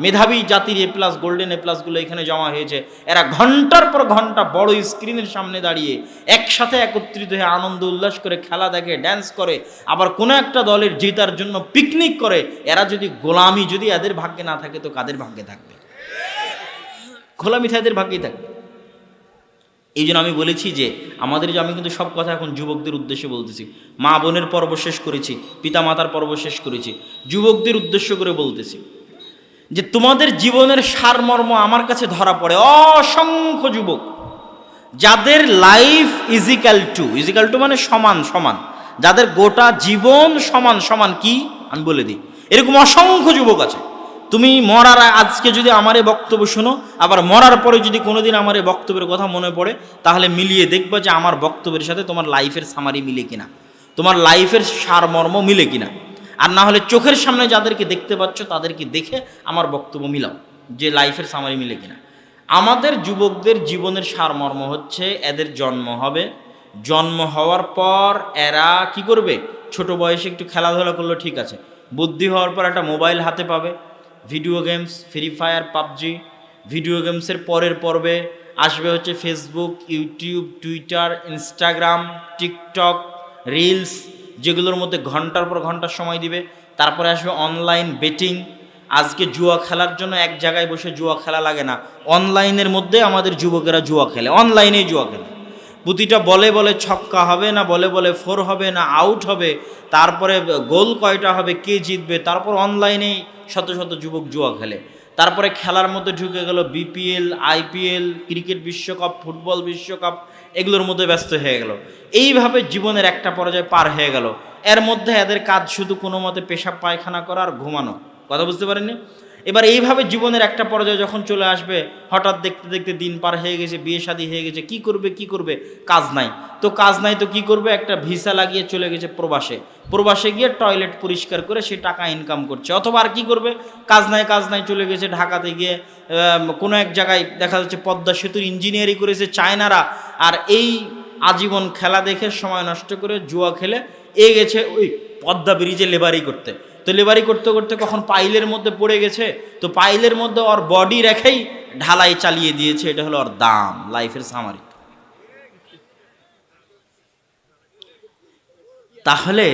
মেধাবী জাতির A+, গোল্ডেন A+গুলো এখানে জমা হয়েছে। এরা ঘন্টার পর ঘন্টা বড় স্ক্রিনের সামনে দাঁড়িয়ে একসাথে একত্রিত হয়ে আনন্দ উল্লাস করে খেলা দেখে, ড্যান্স করে, আবার কোনো একটা দলের জেতার জন্য পিকনিক করে। এরা যদি গোলামি যদি এদের ভাগ্যে না থাকে তো কাদের ভাগ্যে থাকবে? গোলামি এদের ভাগ্যেই থাকবে। এই জন্য আমি বলেছি যে আমাদের, যে আমি কিন্তু সব কথা এখন যুবকদের উদ্দেশ্যে বলতেছি, মা বোনের পর্ব শেষ করেছি, পিতা মাতার পর্ব শেষ করেছি, যুবকদের উদ্দেশ্য করে বলতেছি যে তোমাদের জীবনের সারমর্ম আমার কাছে ধরা পড়ে। অসংখ্য যুবক যাদের লাইফ ইজিক্যাল টু মানে সমান সমান, যাদের গোটা জীবন সমান সমান, কি আমি বলে দিই, এরকম অসংখ্য যুবক আছে। তুমি মরার আজকে যদি আমার এই বক্তব্য শোনো, আবার মরার পরে যদি কোনোদিন আমার এই বক্তব্যের কথা মনে পড়ে, তাহলে মিলিয়ে দেখবা যে আমার বক্তব্যের সাথে তোমার লাইফের সামারি মিলে কিনা, তোমার লাইফের সারমর্ম মিলে কিনা। আর না হলে চোখের সামনে যাদেরকে দেখতে পাচ্ছ তাদেরকে দেখে আমার বক্তব্য মিলাও যে লাইফের সামারি মিলে কিনা। আমাদের যুবকদের জীবনের সারমর্ম হচ্ছে, এদের জন্ম হবে, জন্ম হওয়ার পর এরা কি করবে, ছোট বয়সে একটু খেলাধুলা করলো ঠিক আছে, বুদ্ধি হওয়ার পর একটা মোবাইল হাতে পাবে, video games, free fire, PUBG. Video গেমসের পরের পর্বে আসবে হচ্ছে Facebook, YouTube, Twitter, Instagram, TikTok, reels, যেগুলোর মধ্যে ঘন্টার পর ঘন্টা সময় দিবে। তারপরে আসবে অনলাইন বেটিং। আজকে জুয়া খেলার জন্য এক জায়গায় বসে জুয়া খেলা লাগে না, অনলাইনের মধ্যে আমাদের যুবকেরা জুয়া খেলে, অনলাইনেই জুয়া খেলে। প্রতিটা বলে বলে ছক্কা হবে না, বলে বলে 4 হবে না, আউট হবে, তারপরে গোল কয়টা হবে, কে জিতবে, তারপর অনলাইনেই শত শত যুবক জুয়া খেলে। তারপরে খেলার মধ্যে ঢুকে গেল বিপিএল, আইপিএল, ক্রিকেট বিশ্বকাপ, ফুটবল বিশ্বকাপ, এগুলোর মধ্যে ব্যস্ত হয়ে গেল। এইভাবে জীবনের একটা পর্যায়ে পার হয়ে গেল। এর মধ্যে এদের কাজ শুধু কোনো মতে পেশাব পায়খানা করা আর ঘুমানো। কথা বুঝতে পারেননি? এবার এইভাবে জীবনের একটা পর্যায়ে যখন চলে আসবে, হঠাৎ দেখতে দেখতে দিন পার হয়ে গেছে, বিয়ে শাদী হয়ে গেছে, কি করবে, কাজ নাই। তো কি করবে, একটা ভিসা লাগিয়ে চলে গেছে প্রবাসে গিয়ে টয়লেট পরিষ্কার করে সে টাকা ইনকাম করছে। অথবা আর কি করবে, কাজ নাই চলে গেছে ঢাকাতে গিয়ে কোনো এক জায়গায় দেখা যাচ্ছে পদ্মা সেতুর ইঞ্জিনিয়ারিং করেছে চায়নারা, আর এই আজীবন খেলা দেখে সময় নষ্ট করে জুয়া খেলে গেছে ওই পদ্মা ব্রিজে লেবারি করতে। তো লেবারি করতে করতে কখন পাইলের মধ্যে পড়ে গেছে, তো পাইলের মধ্যে ওর বডি রেখেই ঢালাই চালিয়ে দিয়েছে। এটা হলো ওর দাম, লাইফের সামারি। তাহলে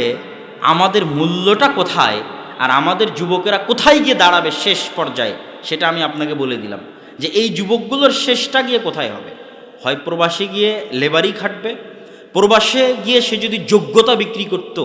আমাদের মূল্যটা কোথায়, আর আমাদের যুবকেরা কোথায় গিয়ে দাঁড়াবে শেষ পর্যায়ে, সেটা আমি আপনাকে বলে দিলাম। যে এই যুবকগুলোর শেষটা গিয়ে কোথায় হবে। হয় প্রবাসে গিয়ে লেবারই খাটবে, প্রবাসে গিয়ে সে যদি যোগ্যতা বিক্রি করত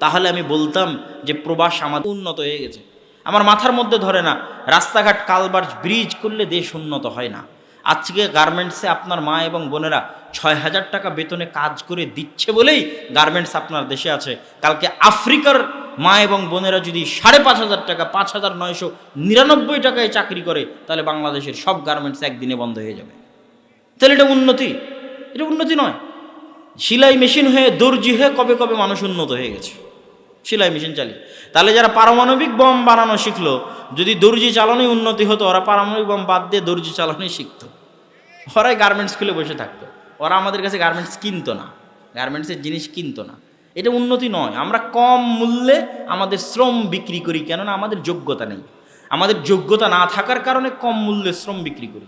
তাহলে আমি বলতাম যে প্রবাস আমাদের উন্নত হয়ে গেছে। আমার মাথার মধ্যে ধরে না, রাস্তাঘাট কালভার্ট ব্রিজ করলে দেশ উন্নত হয় না। আজকে গার্মেন্টসে আপনার মা এবং বোনেরা 6,000 টাকা বেতনে কাজ করে দিচ্ছে বলেই গার্মেন্টস আপনার দেশে আছে। কালকে আফ্রিকার মা এবং বোনেরা যদি 5,500 টাকা 5,999 টাকায় চাকরি করে তাহলে বাংলাদেশের সব গার্মেন্টস একদিনে বন্ধ হয়ে যাবে। তাহলে এটা উন্নতি? এটা উন্নতি নয়। সেলাই মেশিন হয়ে দর্জি হয়ে কবে কবে মানুষ উন্নত হয়ে গেছে সেলাই মেশিন চালিয়ে। তাহলে যারা পারমাণবিক বম বানানো শিখলো, যদি দর্জি চালানোই উন্নতি হতো, ওরা পারমাণবিক বম বাদ দিয়ে দর্জি চালানোই শিখতো, ওরাই গার্মেন্টস খুলে বসে থাকতো। ওরা আমাদের কাছে গার্মেন্টস কিনতো না, গার্মেন্টসের জিনিস কিনতো না। এটা উন্নতি নয়। আমরা কম মূল্যে আমাদের শ্রম বিক্রি করি, কেননা আমাদের যোগ্যতা নেই। আমাদের যোগ্যতা না থাকার কারণে কম মূল্যে শ্রম বিক্রি করি।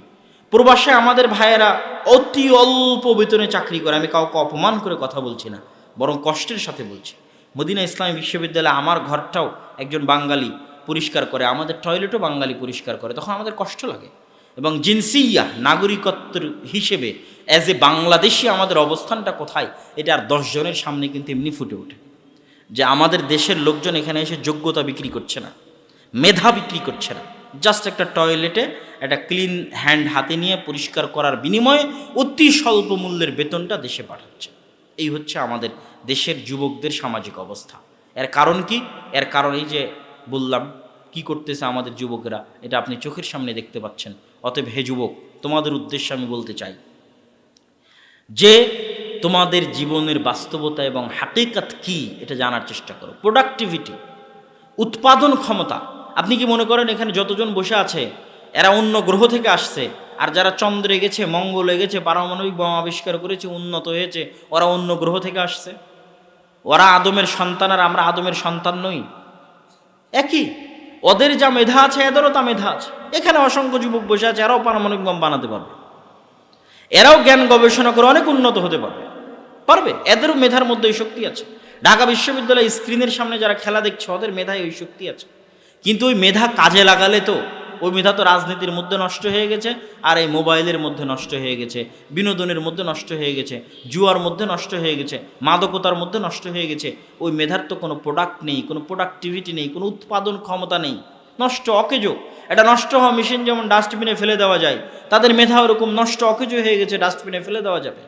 প্রবাসে আমাদের ভাইয়েরা অতি অল্প বেতনে চাকরি করে। আমি কাউকে অপমান করে কথা বলছি না, বরং কষ্টের সাথে বলছি। মদিনা ইসলামী বিশ্ববিদ্যালয়ে আমার ঘরটাও একজন বাঙালি পরিষ্কার করে, আমাদের টয়লেটও বাঙালি পরিষ্কার করে, তখন আমাদের কষ্ট লাগে। এবং জিনসিয়া নাগরিকত্বের হিসেবে অ্যাজ এ বাংলাদেশি আমাদের অবস্থানটা কোথায়, এটা আর 10 জনের সামনে কিন্তু এমনি ফুটে ওঠে যে আমাদের দেশের লোকজন এখানে এসে যোগ্যতা বিক্রি করছে না, মেধা বিক্রি করছে না। জাস্ট একটা টয়লেটে একটা ক্লিন হ্যান্ড হাতে নিয়ে পরিষ্কার করার বিনিময়ে অতি স্বল্প মূল্যের বেতনটা দেশে পাঠাচ্ছে। এই হচ্ছে আমাদের দেশের যুবকদের সামাজিক অবস্থা। এর কারণ কি? এর কারণ এই যে বললাম কি করতেছে আমাদের যুবকেরা, এটা আপনি চোখের সামনে দেখতে পাচ্ছেন। অতএব হে যুবক, তোমাদের উদ্দেশ্যে আমি বলতে চাই যে তোমাদের জীবনের বাস্তবতা এবং হাকিকাত কি এটা জানার চেষ্টা করো। প্রোডাক্টিভিটি, উৎপাদন ক্ষমতা। আপনি কি মনে করেন এখানে যতজন বসে আছে এরা অন্য গ্রহ থেকে আসছে? আর যারা চন্দ্রে গেছে, মঙ্গলে গেছে, পারমাণবিক বোমা আবিষ্কার করেছে, উন্নত হয়েছে, ওরা অন্য গ্রহ থেকে আসছে? ওরা আদমের সন্তান আর আমরা আদমের সন্তান নই? একই। ওদের যা মেধা আছে এদেরও তা মেধা আছে। এখানে অসংখ্য যুবক বসে আছে, এরাও পারমাণবিক বোম বানাতে পারবে, এরাও জ্ঞান গবেষণা করে অনেক উন্নত হতে পারবে পারবে। এদেরও মেধার মধ্যে ওই শক্তি আছে। ঢাকা বিশ্ববিদ্যালয় স্ক্রিনের সামনে যারা খেলা দেখছে ওদের মেধায় ওই শক্তি আছে। কিন্তু ওই মেধা কাজে লাগালে তো, ওই মেধা তো রাজনীতির মধ্যে নষ্ট হয়ে গেছে, আর এই মোবাইলের মধ্যে নষ্ট হয়ে গেছে, বিনোদনের মধ্যে নষ্ট হয়ে গেছে, জুয়ার মধ্যে নষ্ট হয়ে গেছে, মাদকতার মধ্যে নষ্ট হয়ে গেছে। ওই মেধার তো কোনো প্রোডাক্ট নেই, কোনো প্রোডাক্টিভিটি নেই, কোনো উৎপাদন ক্ষমতা নেই, নষ্ট অকেজো। এটা নষ্ট হওয়া মেশিন যেমন ডাস্টবিনে ফেলে দেওয়া যায়, তাদের মেধা ওরকম নষ্ট অকেজো হয়ে গেছে, ডাস্টবিনে ফেলে দেওয়া যাবে।